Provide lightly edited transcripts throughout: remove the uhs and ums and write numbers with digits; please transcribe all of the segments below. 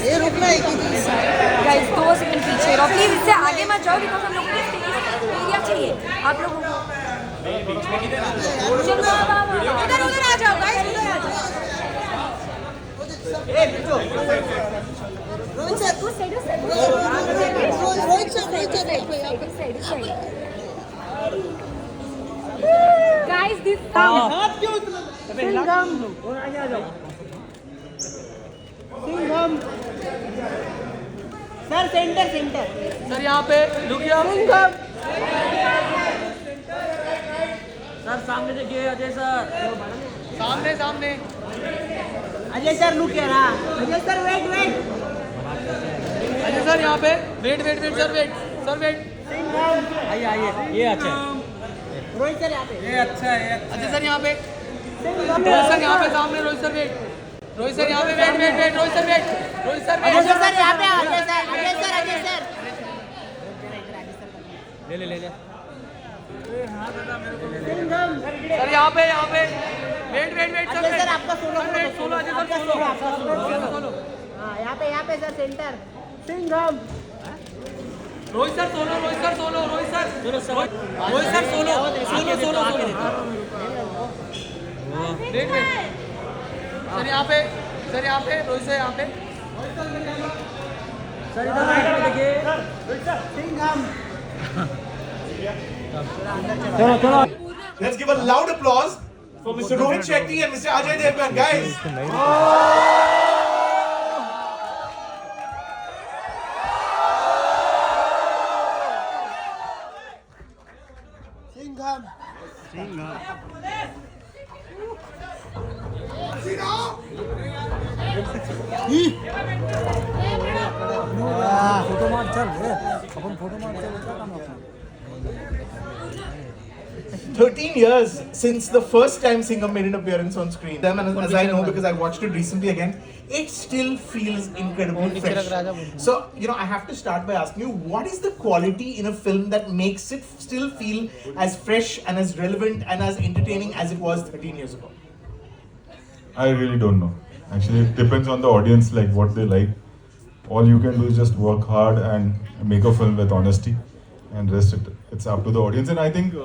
ये रुकना है कि गाइस 2 सेकंड पीछे रहो प्लीज, इससे आगे मत जाओ बिकॉज़ हम लोग को एरिया चाहिए आप लोगों को। चलो उधर उधर आ जाओ गाइस, उधर आ जाओ। ए बिट्टू रोहित सर तू साइड से Rohit sir side guys this हाथ क्यों इतना सिंघम और आगे आ जाओ सिंघम सर सेंटर सर यहाँ पे रुकिए आप। सिंघम सर सामने देखिए अजय सर, सामने सामने। अजय सर लुक हियर हां Ajay sir wait Ajay sir यहाँ पे वेट सर वेट। सिंघम आइए ये अच्छा है, रोहित सर यहाँ पे ये अच्छा है। अजय सर यहाँ पे, सिंघम रोहित सर यहाँ पे सामने, Rohit sir wait, Rohit sir यहाँ पे wait, Rohit sir wait, Ajay sir यहाँ पे अजय सर ले सिंघम सर यहाँ पे वेट अजय सर आपका solo solo Ajay sir solo. हाँ यहाँ पे sir centre Singham Rohit sir solo wait sir यहाँ पे रोहित सर यहाँ पे सर इधर राइट में देखिए Singham Let's give a loud applause for Mr. Rohit Shetty and Mr. Ajay Devgn, guys. Singham photo मार चल अपन फोटो मार चल क्या काम अपना 13 years since the first time Singham made an appearance on screen. Them, and as I know because I watched it recently again, it still feels incredibly fresh. So, I have to start by asking you, what is the quality in a film that makes it still feel as fresh and as relevant and as entertaining as it was 13 years ago? I really don't know. Actually, it depends on the audience, like what they like. All you can do is just work hard and make a film with honesty, and rest it's up to the audience. And I think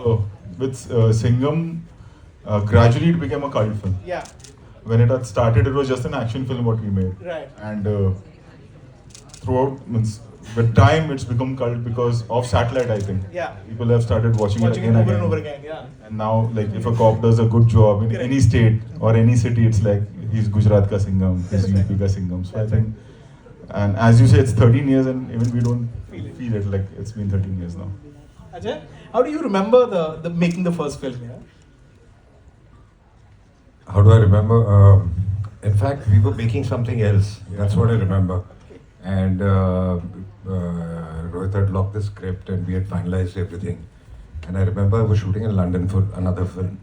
with Singham, gradually it became a cult film. Yeah. When it had started, it was just an action film what we made. Right. And throughout, with time, it's become cult because of satellite. I think. Yeah. People have started watching it again over and over again. Yeah. And now, like, if a cop does a good job in any state or any city, it's like he's Gujarat ka Singham, he's UP ka Singham. So I think, and as you say, it's 13 years, and even we don't feel it like it's been 13 years now. Ajay, how do you remember the making the first film? Yeah? How do I remember? In fact, we were making something else. That's what I remember. And Rohit had locked the script and we had finalized everything. And I remember I was shooting in London for another film.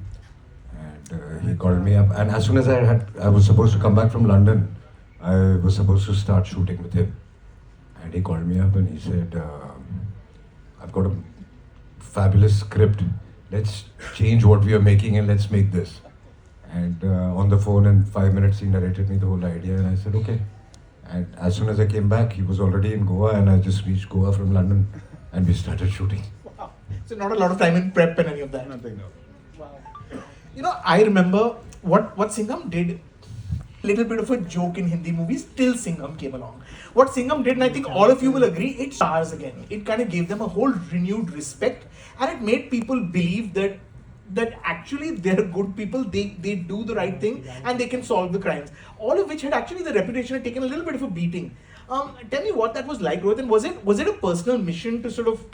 And he called me up. And as soon as I was supposed to come back from London, I was supposed to start shooting with him. And he called me up and he said, I've got a fabulous script. Let's change what we are making and let's make this. And on the phone in 5 minutes he narrated me the whole idea and I said okay. And as soon as I came back he was already in Goa and I just reached Goa from London and we started shooting. Wow. So not a lot of time in prep and any of that. Nothing. Wow. I remember what Singham did. Little bit of a joke in Hindi movies till Singham came along. What Singham did, and I think all of you will agree, it stars again. It kind of gave them a whole renewed respect, and it made people believe that actually they're good people, they do the right thing, and they can solve the crimes. All of which had actually the reputation had taken a little bit of a beating. Tell me what that was like, Rohit, and was it a personal mission to sort of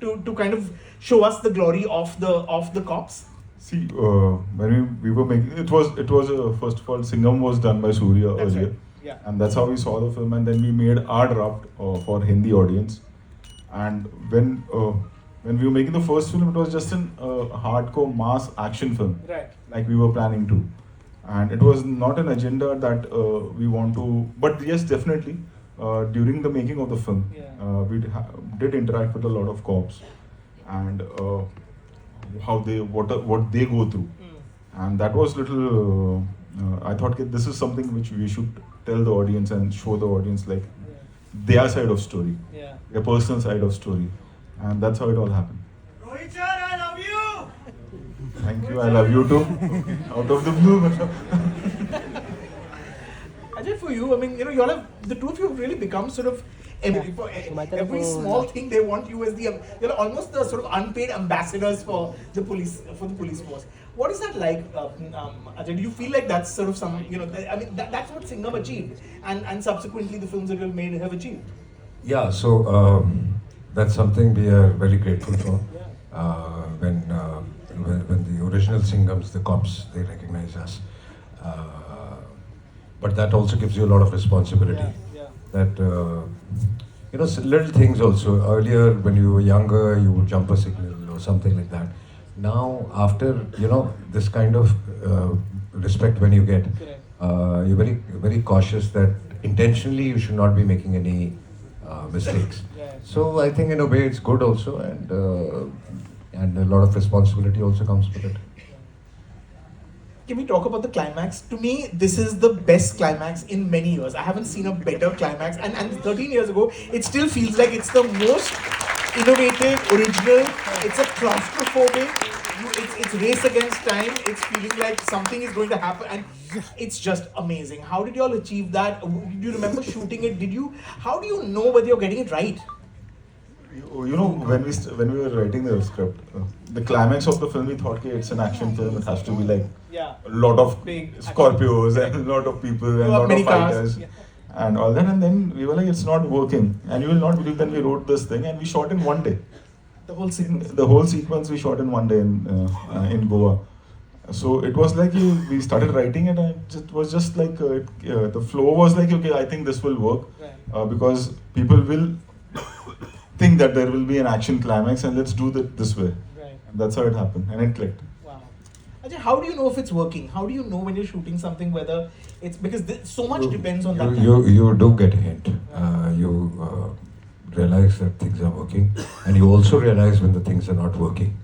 to kind of show us the glory of the cops? See, when we were making it was first of all, Singham was done by Surya That's earlier, right. Yeah. and that's how we saw the film. And then we made our draft for Hindi audience. And when we were making the first film, it was just an hardcore mass action film, Right. like we were planning to. And it was not an agenda that we want to. But yes, definitely, during the making of the film, Yeah. we did interact with a lot of cops, and how they what they go through, and that was little I thought that this is something which we should tell the audience and show the audience like their side of story, Yeah. their personal side of story, and that's how it all happened. Rohit sir, I love you. Thank you. I love you too. Out of the blue. Ajay, for you, I mean, you know, y'all have, the two of you have really become sort of every small thing they want you as the, you're almost the sort of unpaid ambassadors for the police force. What is that like, Ajay? Do you feel like that's sort of some, you know, I mean, that's what Singham achieved, and subsequently the films that you've made have achieved. Yeah, so that's something we are very grateful for. When the original Singhams, the cops, they recognize us. But that also gives you a lot of responsibility. That you know, little things also. Earlier, when you were younger, you would jump a signal or something like that. Now, after you know this kind of respect when you get, you're very cautious that intentionally you should not be making any mistakes. So I think in a way it's good also, and a lot of responsibility also comes with it. Can we talk about the climax? To me, this is the best climax in many years. I haven't seen a better climax. And 13 years ago, it still feels like it's the most innovative, original. It's a claustrophobic. It's race against time. It's feeling like something is going to happen. And it's just amazing. How did you all achieve that? Do you remember shooting it? How do you know whether you're getting it right? You know, when we were writing the script, the climax of the film, we thought that it's an action film. It has to be like a lot of big scorpios and a lot of people and a lot many of cars. fighters and all that. And then we were like, it's not working. And you will not believe, then we wrote this thing and we shot in one day. The whole sequence. The whole sequence we shot in one day in Goa. So it was like we started writing it, and it was just like the flow was like, okay, I think this will work because people will think that there will be an action climax, and let's do it this way. And that's how it happened, and it clicked. Wow. Ajay, how do you know if it's working? How do you know when you're shooting something whether it's because so much depends on that? You do get a hint. You realize that things are working, and you also realize when the things are not working.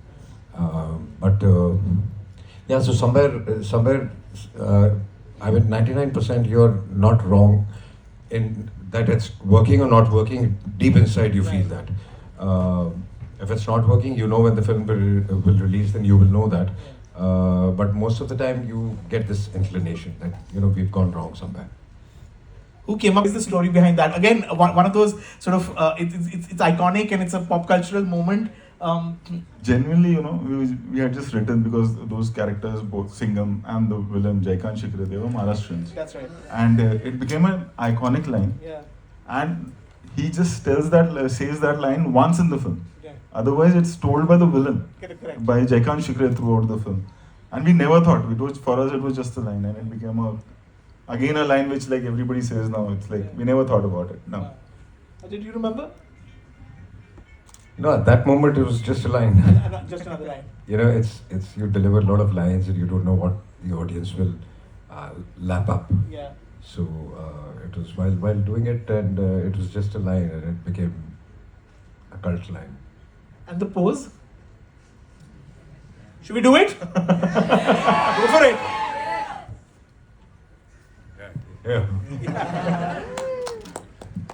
Yeah, so somewhere, I mean, 99% you're not wrong in that it's working or not working. Deep inside, you feel that. If it's not working, you know when the film will release, then you will know that. But most of the time, you get this inclination that we've gone wrong somewhere. Who came up with the story behind that? Again, one of those sort of it's iconic and it's a pop cultural moment. Genuinely, we had just written because those characters, both Singham and the villain Jaikan Shikre, they were Maharashtrians. That's right. And it became an iconic line. Yeah. And he just says that line once in the film. Yeah. Otherwise, it's told by the villain, Correct. by Jaikan Shikre throughout the film. And we never thought, for us it was just a line, and it became again a line which like everybody says now. It's like we never thought about it. No. Did you remember? At that moment it was just a line. Just another line. It's you deliver a lot of lines and you don't know what the audience will lap up. Yeah. So it was while doing it, and it was just a line, and it became a cult line. And the pose? Should we do it? Go for it. Yeah.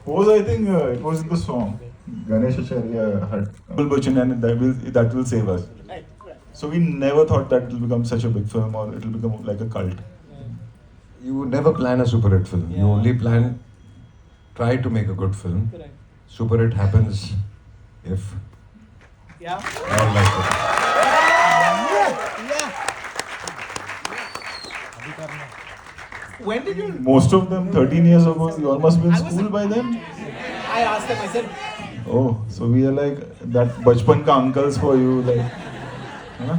Pose, I think it was in the song. Ganesh Acharya had Bachchan, and that will save us. Right. So we never thought that it will become such a big film or it will become like a cult. You never plan a super hit film. You only try to make a good film. Correct. Super hit happens if Yeah. all like it. When did you? Most of them 13 years ago, you all must be in school by then. I asked them. I said, Oh, so we are like that bachpan ka uncles for you, like. Huh?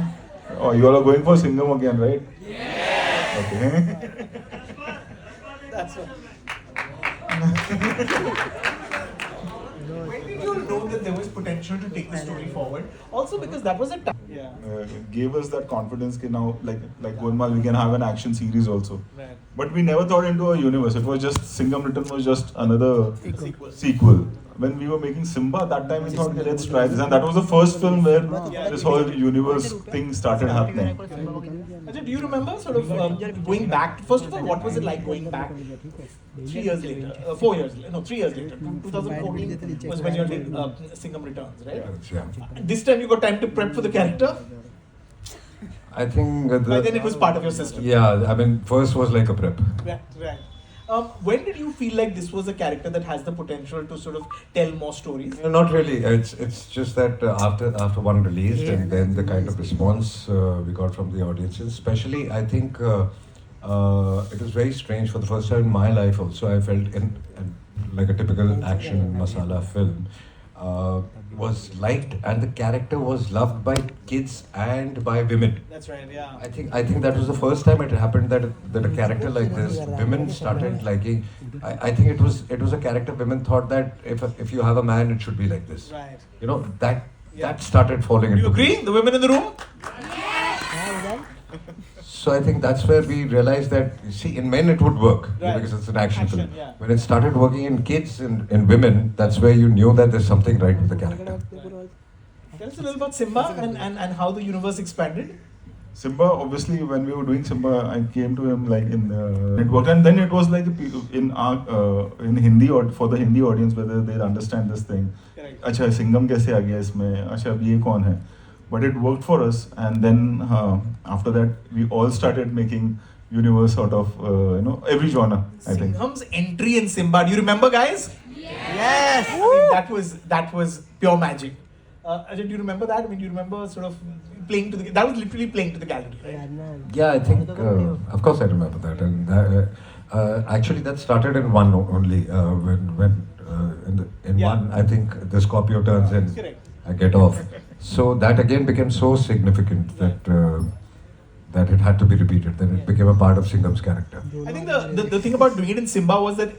Oh, you all are going for Singham again, right? Yeah. Okay. that's what. When did you know that there was potential to take the story forward? Also because that was a time. Yeah. Gave us that confidence that now, like Golmaal, we can have an action series also. Right. But we never thought into a universe. It was just Singham Return was just another sequel. When we were making Simba, that time we thought, okay, let's try this, and that was the first film where this whole universe thing started happening. Ajay, do you remember sort of going back? First of all, what was it like going back 3 years later? 4 years later? No, 3 years later. 2014 was when you did Singham Returns, right? Yeah. This time you got time to prep for the character. I think By then it was part of your system. yeah, I mean, first was like a prep. Right, right. When did you feel like this was a character that has the potential to sort of tell more stories? No, not really. It's just that after one released and then the kind of response we got from the audiences, especially I think it was very strange for the first time in my life. Also, I felt in like a typical action masala film was liked, and the character was loved by kids and by women. That's right, yeah. I think that was the first time it happened that a character like this, women started liking. I think it was a character women thought that if you have a man, it should be like this. Right. You know that started falling Do you into agree? place. The women in the room? So I think that's where we realized that, see, in men it would work Right. because it's an action film. Yeah. When it started working in kids and in women, that's where you knew that there's something right with the character. Tell us a little about Simba and how the universe expanded. Simba, obviously, when we were doing Simba, I came to him like in network, and then it was like in Hindi or for the Hindi audience whether they'll understand this thing. Correct. अच्छा सिंघम कैसे आ गया इसमें? अच्छा अब ये कौन है? But it worked for us, and then after that we all started making universe sort of every genre. I think. Singham's entry in Simba. Do you remember, guys? Yes. I mean, that was pure magic. Ajay, do you remember that? I mean, do you remember sort of playing to the? That was literally playing to the gallery, right? Yeah, I think, of course I remember that. And actually that started in one only, when in Yeah. one, I think the Scorpio turns in, Correct. I get off. So that again became so significant that it had to be repeated. Then it became a part of Singham's character. I think the thing about doing it in Simba was that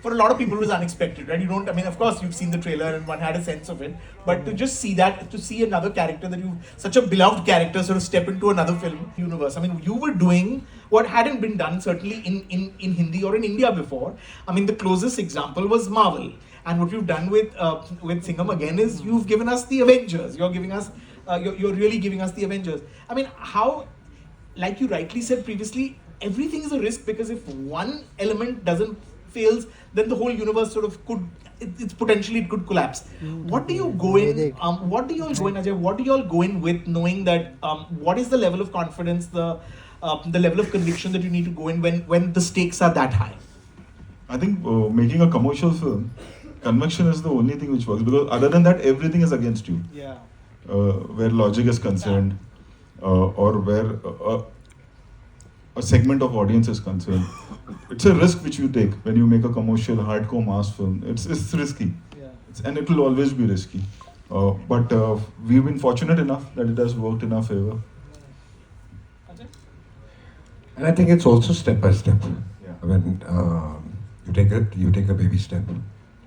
for a lot of people it was unexpected, right? You don't, I mean, of course you've seen the trailer and one had a sense of it, but to just see that, to see another character that you, such a beloved character sort of step into another film universe. I mean, you were doing what hadn't been done certainly in Hindi or in India before. I mean, the closest example was Marvel. And what you've done with Singham again is you've given us the Avengers. You're giving us, you're really giving us the Avengers. I mean, how, like you rightly said previously, everything is a risk because if one element fails, then the whole universe sort of could, it's potentially it could collapse. What do you go in? What do you all go in, Ajay? What do you all go in with, knowing that what is the level of confidence, the level of conviction that you need to go in when the stakes are that high? I think making a commercial film, conviction is the only thing which works, because other than that everything is against you. Yeah. Where logic is concerned, or where a segment of audience is concerned, it's a risk which you take when you make a commercial hardcore mass film. It's risky, Yeah. and it will always be risky. But we've been fortunate enough that it has worked in our favor. Ajay? And I think it's also step by step. Yeah. When you take a baby step,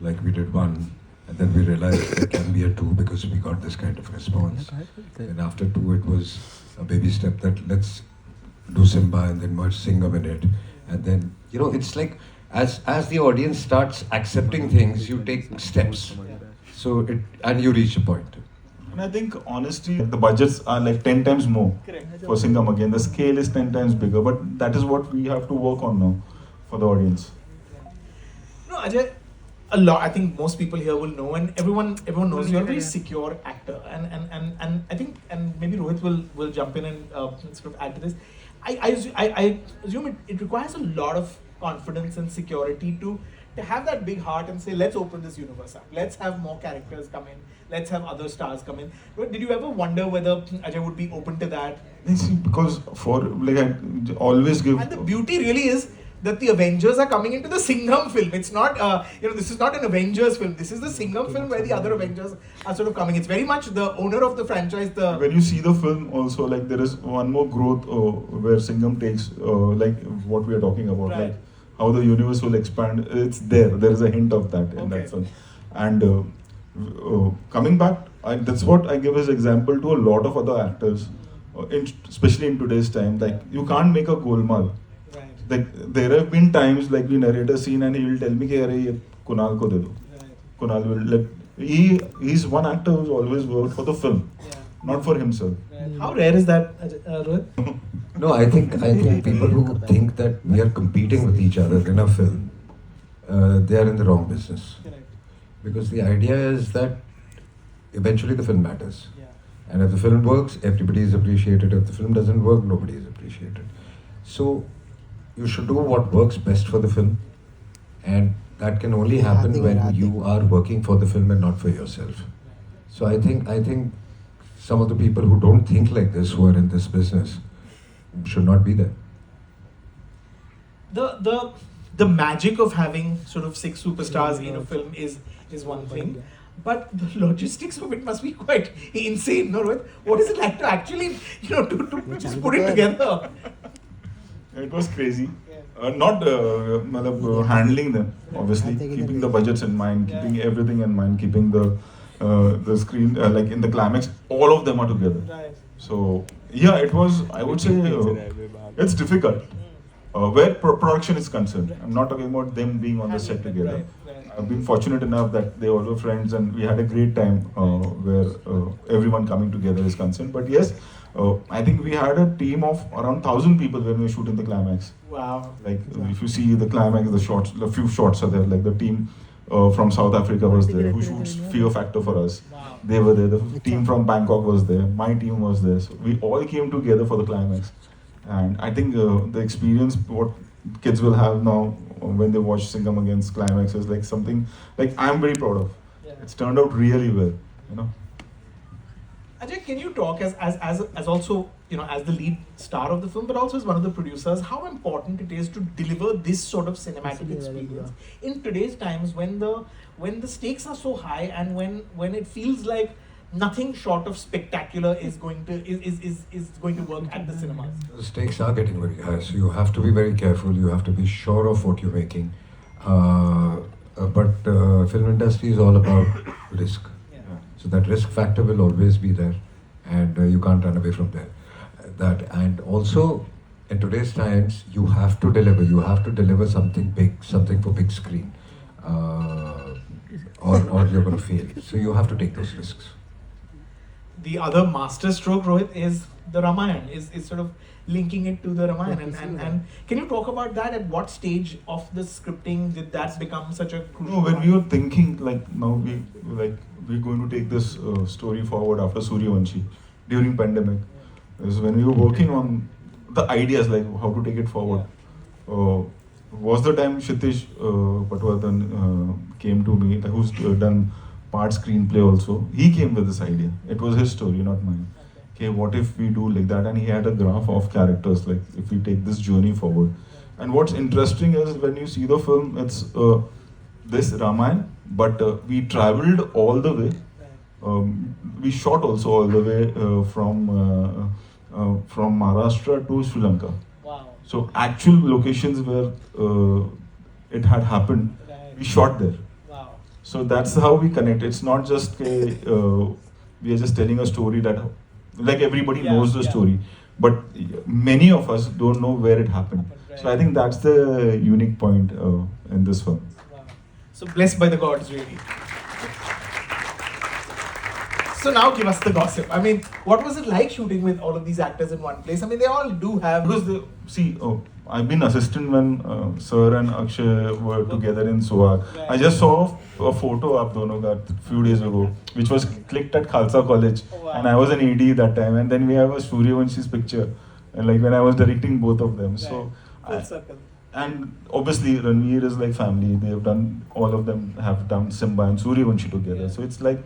like we did one, and then we realized there can be a two because we got this kind of response. And after two, it was a baby step that let's do Simba and then merge Singham in it. And then, it's like as the audience starts accepting things, you take steps. So and you reach a point. And I think honestly, the budgets are like 10 times more Correct. for Singham again. The scale is 10 times bigger, but that is what we have to work on now for the audience. No, Ajay, a lot. I think most people here will know, and everyone knows you're a very secure actor, and I think, and maybe Rohit will jump in and sort of add to this. I assume it requires a lot of confidence and security to have that big heart and say, let's open this universe up. Let's have more characters come in. Let's have other stars come in. But did you ever wonder whether Ajay would be open to that? Because I always give. And the beauty really is that the Avengers are coming into the Singham film. It's not, this is not an Avengers film. This is the Singham film where the other Avengers are sort of coming. It's very much the owner of the franchise. When you see the film also, like there is one more growth where Singham takes, like what we are talking about, Right. like how the universe will expand. It's there. There is a hint of that in Okay. that film. And coming back, that's what I give as example to a lot of other actors, especially in today's time. Like you can't make a golmaal. Right. Like there have been times like we narrate a scene and he will tell me कि अरे ये Kunal को दे दो. Right. Kunal will let he's one actor who's always worked for the film, Yeah. not for himself. Right. How rare is that, Rohit? No, I think people who think that we are competing with each other in a film, they are in the wrong business. Correct. Because the idea is that eventually the film matters. Yeah. And if the film works, everybody is appreciated. If the film doesn't work, nobody is appreciated. So you should do what works best for the film. And that can only happen when you are working for the film and not for yourself. So I think some of the people who don't think like this, who are in this business, should not be there. The magic of having sort of 6 superstars in a film is one thing, but the logistics of it must be quite insane, no, Rohit? What is it like to actually, to just put it together? It was crazy. Not handling them, obviously, keeping the budgets in mind, keeping everything in mind, keeping the screen, like in the climax, all of them are together. Right. So, yeah, it was, I would say, it's difficult. Where production is concerned, I'm not talking about them being on the set together. Right. I've been fortunate enough that they all were friends and we had a great time where everyone coming together is concerned. But yes, I think we had a team of around 1,000 people when we were shooting the climax. Wow. Like if you see the climax, the shots, a few shots are there. Like the team from South Africa was there, who shoots Fear Factor for us. Wow. They were there. The team from Bangkok was there. My team was there. So we all came together for the climax. And I think the experience what kids will have now when they watch Singham against climax is like something like I'm very proud of. Yeah. It's turned out really well, you know. Ajay, can you talk as also, as the lead star of the film, but also as one of the producers, how important it is to deliver this sort of cinematic experience in today's times when the stakes are so high and when it feels like nothing short of spectacular is going to work at the cinemas. The stakes are getting very high, so you have to be very careful. You have to be sure of what you're making. But film industry is all about risk. Yeah. So that risk factor will always be there, and you can't run away from there. And also, in today's times, you have to deliver. You have to deliver something big, something for big screen, or you're going to fail. So you have to take those risks. The other master stroke, Rohit, is the Ramayana, is sort of linking it to the Ramayana. And can you talk about that? At what stage of the scripting did that become such a crucial No, when part? we were thinking like now we're going to take this story forward after Suryavanshi during pandemic. Is when we were working on the ideas like how to take it forward. Was the time Shetty Patwardhan came to me, who's done part screenplay also. He came with this idea. It was his story, not mine. Okay, what if we do like that? And he had a graph of characters, like if we take this journey forward. And what's interesting is when you see the film, it's this Ramayana, but we traveled all the way. We shot also all the way from Maharashtra to Sri Lanka. Wow. So actual locations where it had happened, we shot there. Wow. So that's how we connect. It's not just we are just telling a story that, like everybody knows the story, but many of us don't know where it happened. So I think that's the unique point in this film. Wow. So blessed by the gods, really. So now give us the gossip. I mean, what was it like shooting with all of these actors in one place? I mean, they all do have... Because I've been assistant when Sir and Akshay were together in Suhag. I just saw a photo of dono ka few days ago, which was clicked at Khalsa College, and I was an AD that time. And then we have a Suryavanshi's picture, and like when I was directing both of them. So, Full circle. and obviously Ranveer is like family. They have done, all of them have done Simba and Suryavanshi together. So it's like,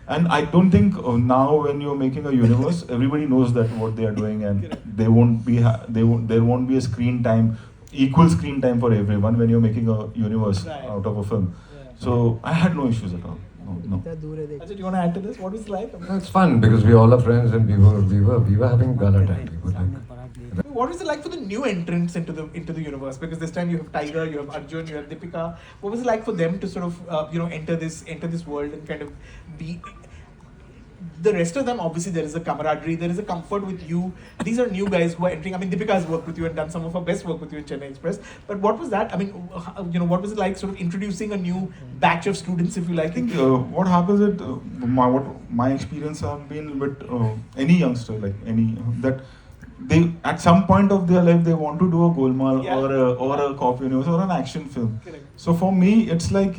and I don't think now when you're making a universe, everybody knows that what they are doing, and they won't be there won't be a screen time, equal screen time for everyone when you're making a universe out of a film. So I had no issues at all. No. Ajay, do you want to add to this? What was it like? It's fun because we all are friends and we were having gala time. We were like What was it like for the new entrants into the universe? Because this time you have Tiger, you have Arjun, you have Deepika. What was it like for them to sort of enter this world and kind of be? The rest of them, obviously, there is a camaraderie, there is a comfort with you. These are new guys who are entering. I mean, Deepika has worked with you and done some of her best work with you in Chennai Express. But what was that? I mean, what was it like sort of introducing a new batch of students, if you like? I think what happens is what my experience have been with any youngster, like any that they at some point of their life they want to do a Golmaal or a copy universe or an action film. Correct. So for me, it's like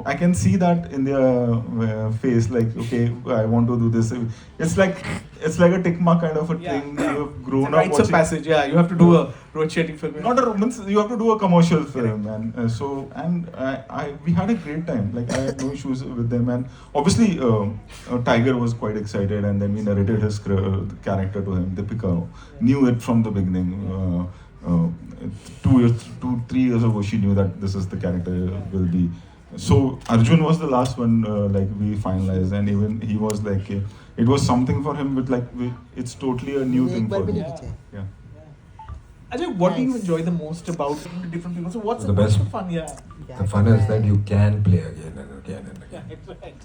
I can see that in their face, like okay, I want to do this. It's like a tick mark kind of a thing. You have grown up Rites of watching. passage. Yeah, you have to do a Rohit Shetty film. Not a romance. You have to do a commercial film, and we had a great time. Like I had no issues with them, and obviously Tiger was quite excited, and then we narrated his character to him. Deepika knew it from the beginning. 3 years ago, she knew that this is the character will be. So Arjun was the last one, like we finalized, and even he was like, it was something for him. With it's totally a new thing for him. Yeah. Ajay, what do you enjoy the most about different people? So what's The best- the fun? Yeah. The fun is that you can play again and again and again. Yeah, it's right.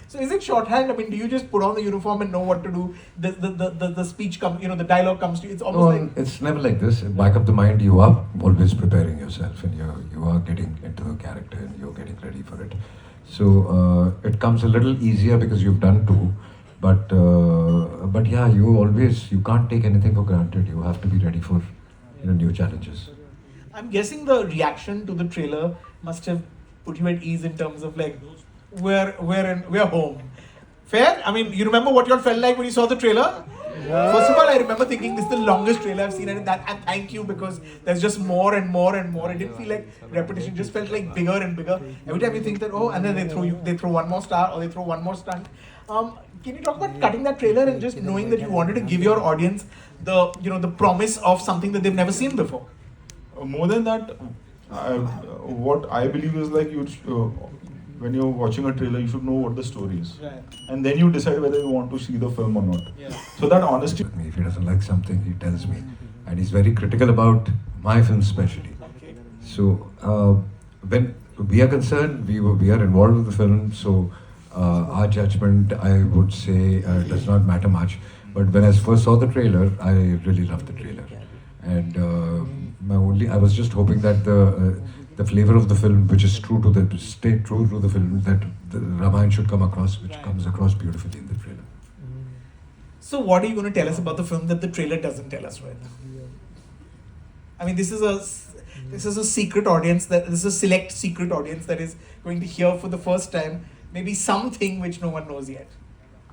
So is it shorthand? I mean, do you just put on the uniform and know what to do? The speech comes, the dialogue comes to you. It's almost No, like it's never like this. Back of the mind, you are always preparing yourself, and you are getting into the character, and you're getting ready for it. So it comes a little easier because you've done two, but yeah, you can't take anything for granted. You have to be ready for new challenges. I'm guessing the reaction to the trailer must have put you at ease in terms of like we're home. Fair? I mean, you remember what you all felt like when you saw the trailer? Yeah. First of all, I remember thinking this is the longest trailer I've seen, and thank you, because there's just more and more and more. It didn't feel like repetition; it just felt like bigger and bigger. Every time you think that, and then they throw one more star or they throw one more stunt. Can you talk about cutting that trailer and just knowing that you wanted to give your audience the promise of something that they've never seen before? More than that, what I believe is like when you're watching a trailer, you should know what the story is, Right. and then you decide whether you want to see the film or not. Yeah. So that honesty. With me, if he doesn't like something, he tells me, and he's very critical about my film, especially. Okay. So when we are concerned, we are involved with the film. So our judgment, I would say, does not matter much. But when I first saw the trailer, I really loved the trailer, and I was just hoping that the flavor of the film, which is stay true to the film, that the Ramayana should come across, which comes across beautifully in the trailer. So what are you going to tell us about the film that the trailer doesn't tell us, right? I mean, this is a secret audience, this is a select secret audience that is going to hear for the first time maybe something which no one knows yet.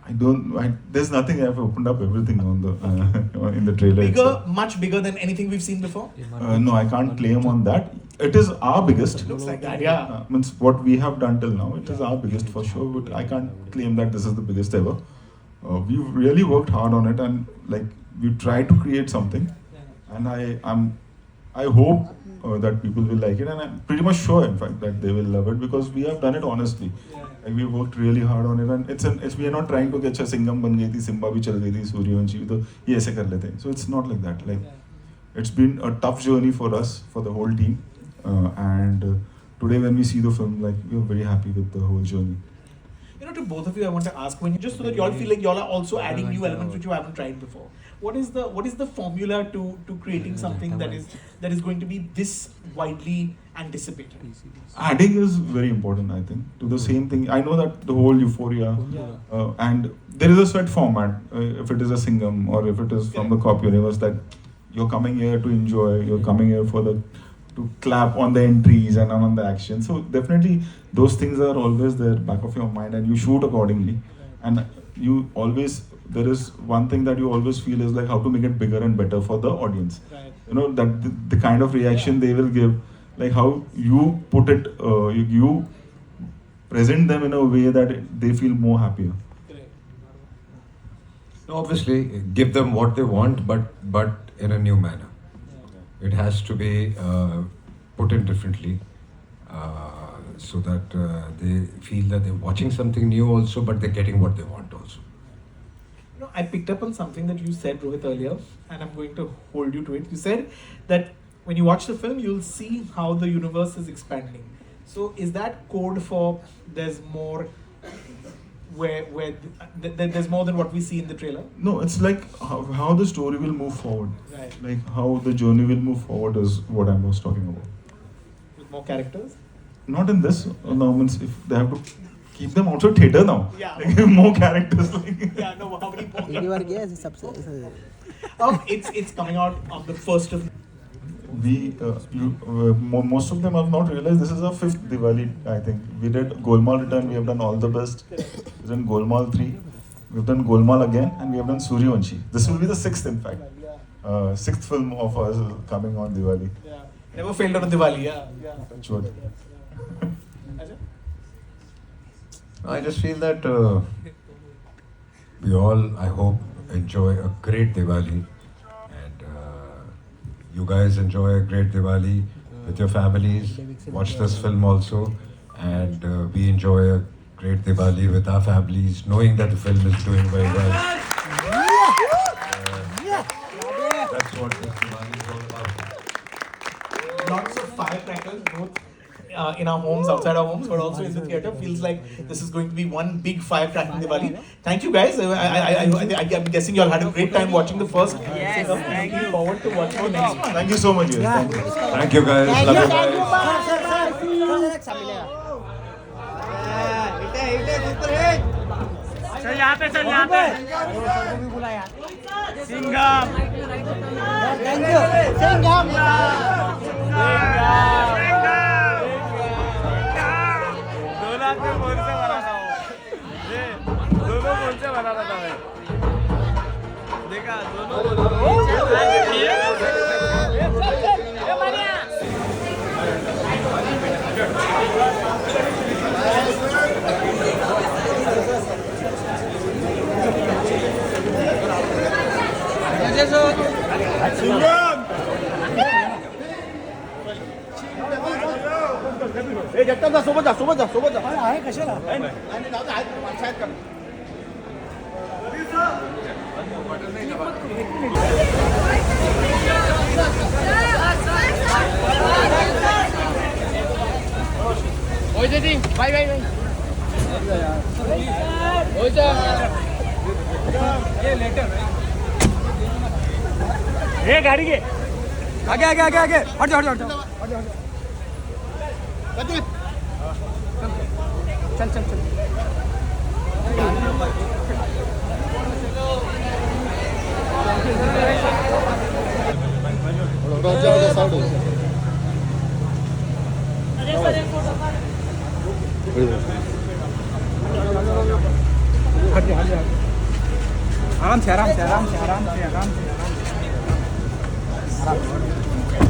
There's nothing. I've opened up everything on the in the trailer. Bigger, much bigger than anything we've seen before. No, I can't claim on that. It is our biggest. Looks like that, yeah. Means what we have done till now. It is our biggest for sure. But I can't claim that this is the biggest ever. We've really worked hard on it, and we tried to create something. And I hope that people will like it, and I'm pretty much sure, in fact, that they will love it, because we have done it honestly. We worked really hard on it, and we are not trying to get Singham ban gayi thi, Simba bhi chal gayi thi, Suryavanshi bhi, to ye aise kar lete hain. So it's not like that. It's been a tough journey for us, for the whole team, and today when we see the film, we are very happy with the whole journey. To both of you, I want to ask, just so that you all feel like you all are also adding new elements which you haven't tried before. What is the formula to creating something that is going to be this widely anticipated? Adding is very important, I think, to the same thing. I know that the whole euphoria, and there is a set format, if it is a Singham or if it is from the Cop universe, that you're coming here to enjoy, you're coming here to clap on the entries and on the action. So definitely those things are always there back of your mind, and you shoot accordingly. And there is one thing that you always feel is how to make it bigger and better for the audience. Right. That the kind of reaction they will give, how you put it, you present them in a way that they feel more happier. Obviously, give them what they want, but in a new manner. It has to be put in differently, so that they feel that they're watching something new also, but they're getting what they want also. I picked up on something that you said, Rohit, earlier, and I'm going to hold you to it. You said that when you watch the film, you'll see how the universe is expanding. So is that code for there's more, there's more than what we see in the trailer? No, it's like how the story will move forward. Right. Like how the journey will move forward is what I was talking about. With more characters? Not in this. No, means if they have to keep them outside theater now. Yeah. Like, more characters. Like. Yeah, no, how many more? पहली बार गया है सबसे It's coming out on the 1st of. Most of them have not realized this is our 5th Diwali. I think we did Golmaal Return. We have done All the Best. We've done Golmaal 3. We've done Golmaal again, and we have done Suryavanshi. This will be the 6th, in fact. 6th film of us coming on Diwali. Yeah. Never failed on a Diwali. Yeah. Sure. Ajay? I just feel that we all, I hope, enjoy a great Diwali. And you guys enjoy a great Diwali with your families. Watch this film also. And we enjoy a great Diwali with our families, knowing that the film is doing very well. That's what this Diwali is all about. Lots of firecrackers, both in our homes, outside our homes, but also in the theatre. Feels like this is going to be one big firecracking Diwali. Thank you guys. I'm guessing you all had a great time watching the first. Yes, thank Looking forward to watching the next one. Thank you so much. Yes. Thank you. Thank you guys. Love you guys. चल यहाँ पे Singham thank you Singham दोनों से कौन से बना था ये दोनों कौन से बना था मैं देखा सोबत जा आहे कशाला Oi, Shetty. Bye. Oi, sir. ये गाड़ी के आगे हट जाओ चल हट जा आराम से